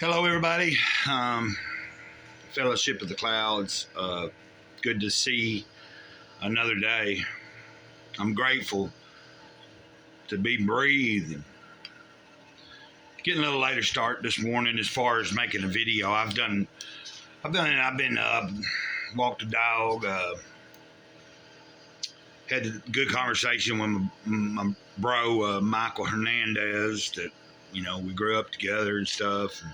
Hello, everybody. Fellowship of the Clouds. Good to see another day. I'm grateful to be breathing. Getting a little later start this morning as far as making a video. I've been walked the dog. Had a good conversation with my bro Michael Hernandez. That we grew up together and stuff. And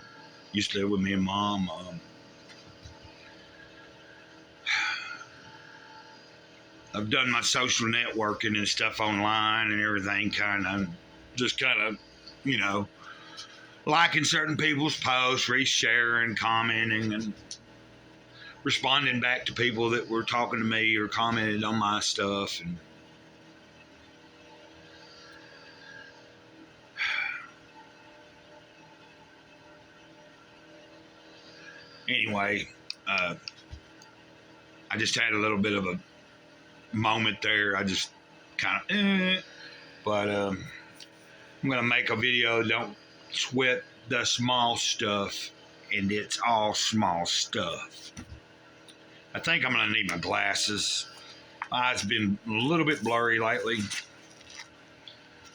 used to live with me and Mom. I've done my social networking and stuff online and everything, kind of liking certain people's posts, resharing, commenting, and responding back to people that were talking to me or commented on my stuff. And anyway, I just had a little bit of a moment there. I just kind of, but I'm going to make a video. Don't sweat the small stuff, and it's all small stuff. I think I'm going to need my glasses. My eyes been a little bit blurry lately.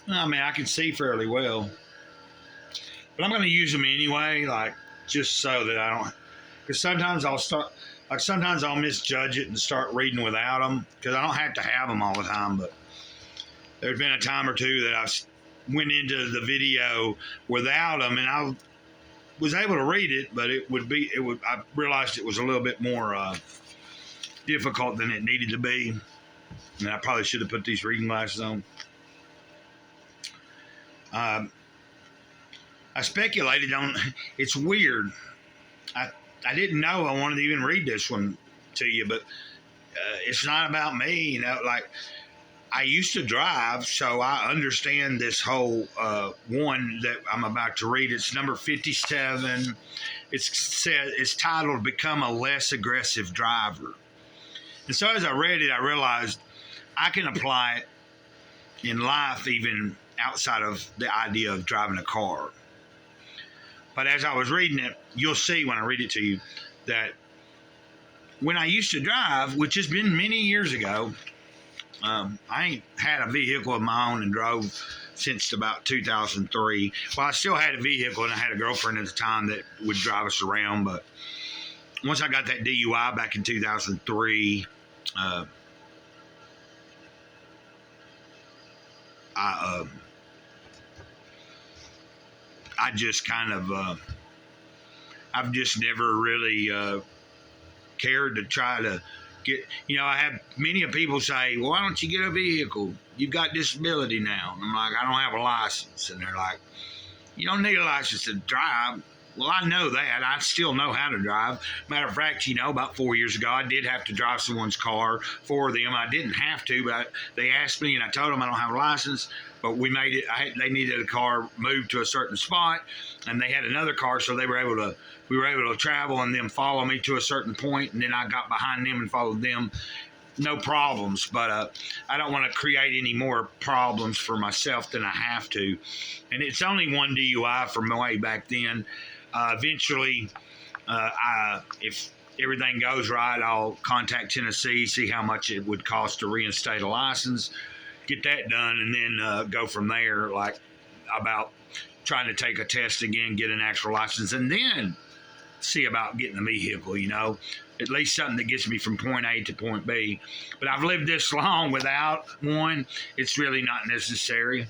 I mean, I can see fairly well, but I'm going to use them anyway, just so that I don't. Because sometimes I'll misjudge it and start reading without them, because I don't have to have them all the time. But there's been a time or two that I went into the video without them, and I was able to read it, but I realized it was a little bit more difficult than it needed to be, and I probably should have put these reading glasses on. I speculated on. It's weird. I didn't know I wanted to even read this one to you, but it's not about me. I used to drive, so I understand this whole one that I'm about to read. It's number 57. It's titled "Become a Less Aggressive Driver." And so as I read it, I realized I can apply it in life, even outside of the idea of driving a car. But as I was reading it, you'll see when I read it to you that when I used to drive, which has been many years ago, I ain't had a vehicle of my own and drove since about 2003. Well, I still had a vehicle, and I had a girlfriend at the time that would drive us around. But once I got that DUI back in 2003, I just kind of, I've just never really cared to try to get, I have many people say, well, why don't you get a vehicle? You've got disability now. And I'm like, I don't have a license. And they're like, you don't need a license to drive. Well, I know that. I still know how to drive. Matter of fact, about 4 years ago, I did have to drive someone's car for them. I didn't have to, but they asked me, and I told them I don't have a license. But we made it. They needed a car moved to a certain spot, and they had another car, so we were able to travel and then follow me to a certain point, and then I got behind them and followed them. No problems, but I don't want to create any more problems for myself than I have to. And it's only one DUI from way back then. Eventually, if everything goes right, I'll contact Tennessee, see how much it would cost to reinstate a license, get that done, and then go from there, about trying to take a test again, get an actual license, and then see about getting a vehicle, at least something that gets me from point A to point B. But I've lived this long without one. It's really not necessary.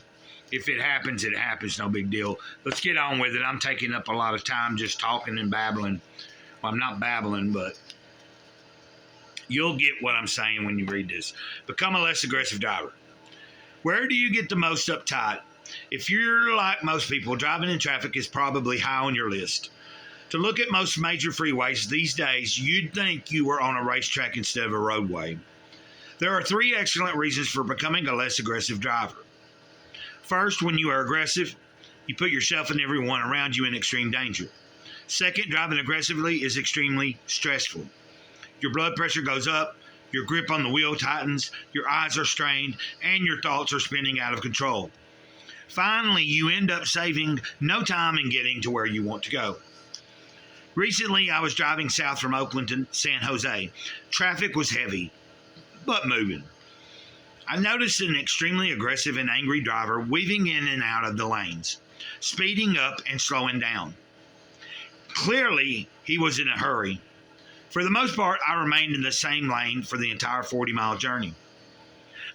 If it happens, it happens. No big deal. Let's get on with it. I'm taking up a lot of time just talking and babbling. Well, I'm not babbling, but you'll get what I'm saying when you read this. Become a less aggressive driver. Where do you get the most uptight? If you're like most people, driving in traffic is probably high on your list. To look at most major freeways these days, you'd think you were on a racetrack instead of a roadway. There are 3 excellent reasons for becoming a less aggressive driver. First, when you are aggressive, you put yourself and everyone around you in extreme danger. Second, driving aggressively is extremely stressful. Your blood pressure goes up, your grip on the wheel tightens, your eyes are strained, and your thoughts are spinning out of control. Finally, you end up saving no time in getting to where you want to go. Recently, I was driving south from Oakland to San Jose. Traffic was heavy, but moving. I noticed an extremely aggressive and angry driver weaving in and out of the lanes, speeding up and slowing down. Clearly, he was in a hurry. For the most part, I remained in the same lane for the entire 40-mile journey.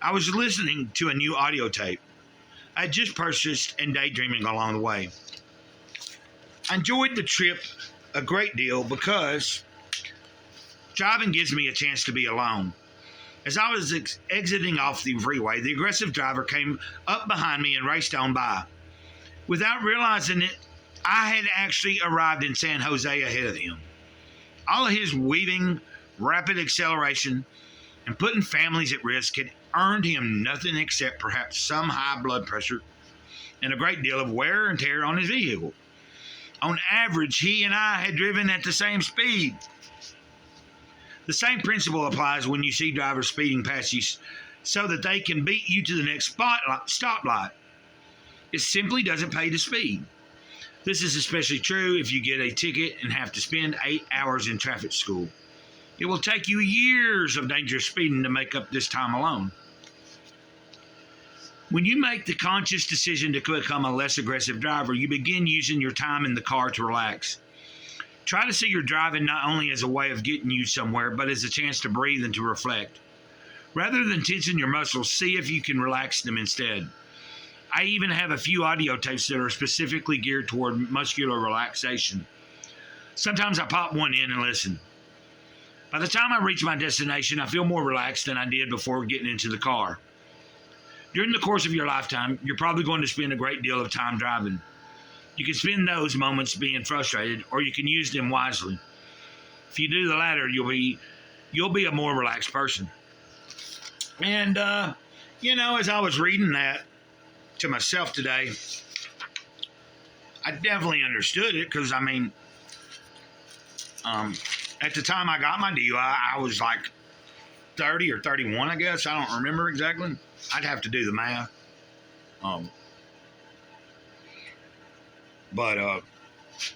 I was listening to a new audio tape I had just purchased and daydreaming along the way. I enjoyed the trip a great deal because driving gives me a chance to be alone. As I was exiting off the freeway, the aggressive driver came up behind me and raced on by. Without realizing it, I had actually arrived in San Jose ahead of him. All of his weaving, rapid acceleration, and putting families at risk had earned him nothing except perhaps some high blood pressure and a great deal of wear and tear on his vehicle. On average, he and I had driven at the same speed. The same principle applies when you see drivers speeding past you so that they can beat you to the next stoplight. It simply doesn't pay to speed. This is especially true if you get a ticket and have to spend 8 hours in traffic school. It will take you years of dangerous speeding to make up this time alone. When you make the conscious decision to become a less aggressive driver, you begin using your time in the car to relax. Try to see your driving not only as a way of getting you somewhere, but as a chance to breathe and to reflect. Rather than tensing your muscles, see if you can relax them instead. I even have a few audio tapes that are specifically geared toward muscular relaxation. Sometimes I pop one in and listen. By the time I reach my destination, I feel more relaxed than I did before getting into the car. During the course of your lifetime, you're probably going to spend a great deal of time driving. You can spend those moments being frustrated, or you can use them wisely. If you do the latter, you'll be a more relaxed person. And as I was reading that to myself today, I definitely understood it because at the time I got my DUI, I was like 30 or 31, I guess. I don't remember exactly. I'd have to do the math.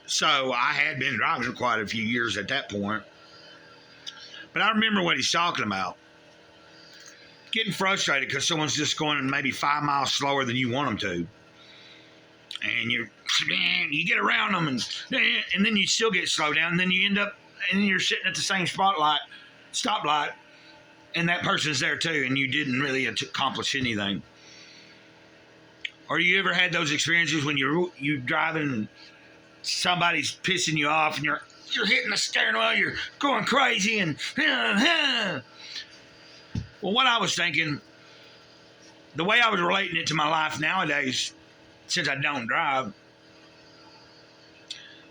So I had been driving for quite a few years at that point. But I remember what he's talking about. Getting frustrated because someone's just going maybe 5 miles slower than you want them to. And you get around them and then you still get slowed down. And then you end up, and then you're sitting at the same stoplight, and that person's there too, and you didn't really accomplish anything. Or you ever had those experiences when you're driving and somebody's pissing you off and you're hitting the steering wheel, you're going crazy and well, what I was thinking, the way I was relating it to my life nowadays, since I don't drive,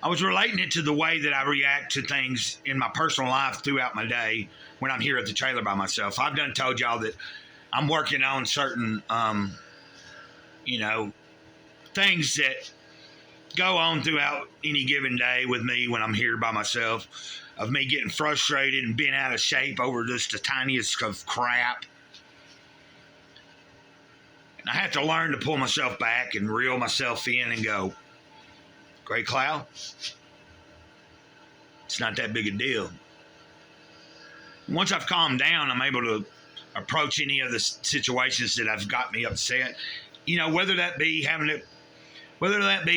I was relating it to the way that I react to things in my personal life throughout my day when I'm here at the trailer by myself. I've done told y'all that I'm working on certain, things that go on throughout any given day with me when I'm here by myself, of me getting frustrated and being out of shape over just the tiniest of crap. And I have to learn to pull myself back and reel myself in and go, Greycloud, it's not that big a deal. Once I've calmed down, I'm able to approach any of the situations that have got me upset. Whether that be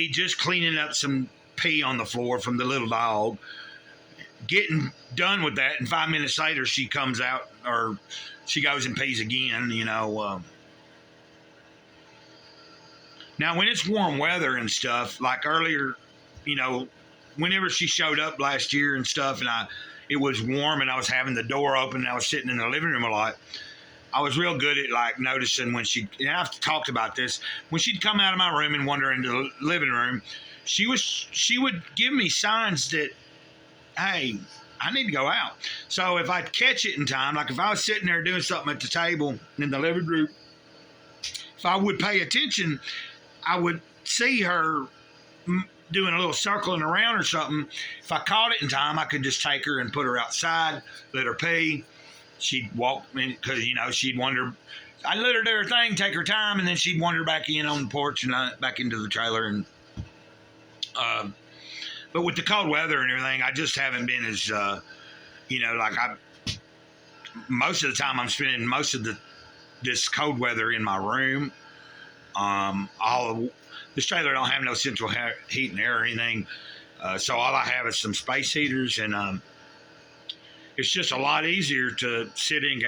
just cleaning up some pee on the floor from the little dog, getting done with that, and 5 minutes later she comes out or she goes and pees again. Now, when it's warm weather and stuff, like earlier, whenever she showed up last year and stuff, and it was warm and I was having the door open and I was sitting in the living room a lot, I was real good at noticing when and I've talked about this, when she'd come out of my room and wander into the living room, she would give me signs that, hey, I need to go out. So if I'd catch it in time, like if I was sitting there doing something at the table in the living room, if I would pay attention, I would see her doing a little circling around or something. If I caught it in time, I could just take her and put her outside, let her pee. She'd walk in because, she'd wander. I let her do her thing, take her time, and then she'd wander back in on the porch and back into the trailer. And But with the cold weather and everything, I just haven't been as, like most of the time I'm spending most of this cold weather in my room. This trailer don't have no central heat and air or anything. So all I have is some space heaters, and it's just a lot easier to sit in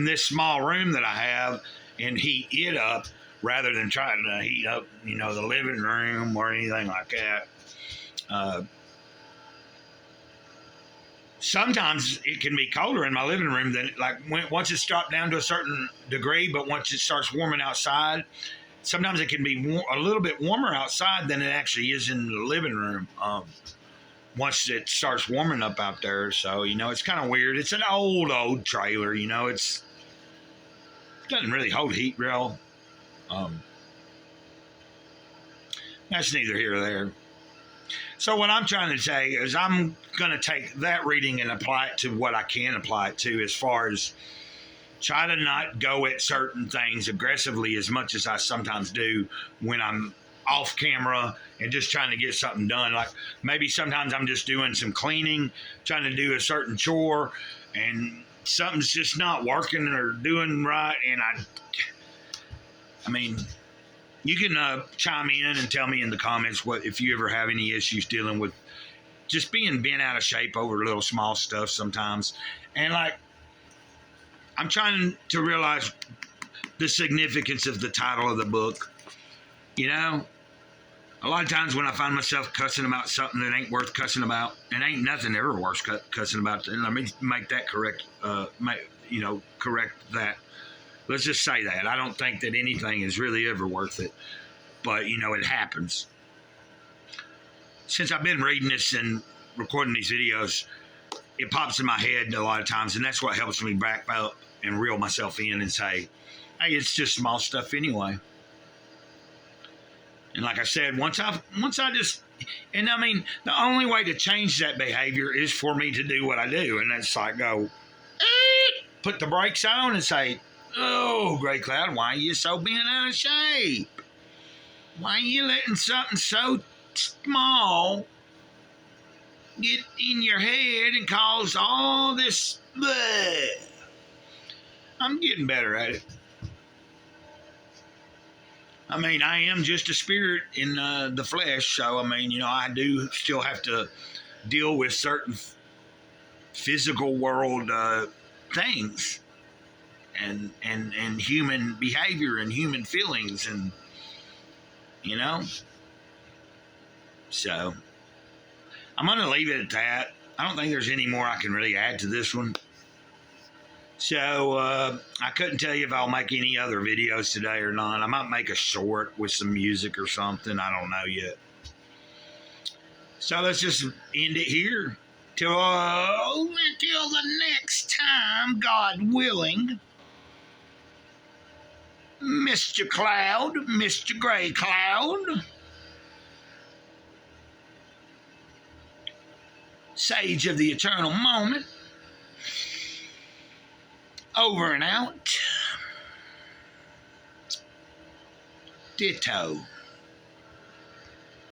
this small room that I have and heat it up rather than trying to heat up, the living room or anything like that. Sometimes it can be colder in my living room than once it's dropped down to a certain degree, but once it starts warming outside, sometimes it can be a little bit warmer outside than it actually is in the living room. Once it starts warming up out there, so it's kind of weird. It's an old trailer, it doesn't really hold heat real. That's neither here nor there. So what I'm trying to say is I'm going to take that reading and apply it to what I can apply it to, as far as try to not go at certain things aggressively as much as I sometimes do when I'm off camera and just trying to get something done. Like maybe sometimes I'm just doing some cleaning, trying to do a certain chore, and something's just not working or doing right. And I mean, you can chime in and tell me in the comments if you ever have any issues dealing with just being bent out of shape over little small stuff sometimes. And I'm trying to realize the significance of the title of the book. A lot of times when I find myself cussing about something that ain't worth cussing about, and ain't nothing ever worth cussing about, and let me make that correct. Correct that. Let's just say that. I don't think that anything is really ever worth it. But, it happens. Since I've been reading this and recording these videos, it pops in my head a lot of times, and that's what helps me back up and reel myself in and say, hey, it's just small stuff anyway. And like I said, once I the only way to change that behavior is for me to do what I do. And that's go, put the brakes on and say, oh, Greycloud, why are you so bent out of shape? Why are you letting something so small get in your head and cause all this bleh? I'm getting better at it. I am just a spirit in the flesh, so I do still have to deal with certain physical world things. And human behavior and human feelings, and so I'm going to leave it at that. I don't think there's any more I can really add to this one. So I couldn't tell you if I'll make any other videos today or not. I might make a short with some music or something. I don't know yet. So let's just end it here until the next time, God willing. Mr. Cloud, Mr. Greycloud, Sage of the Eternal Moment, over and out. Ditto.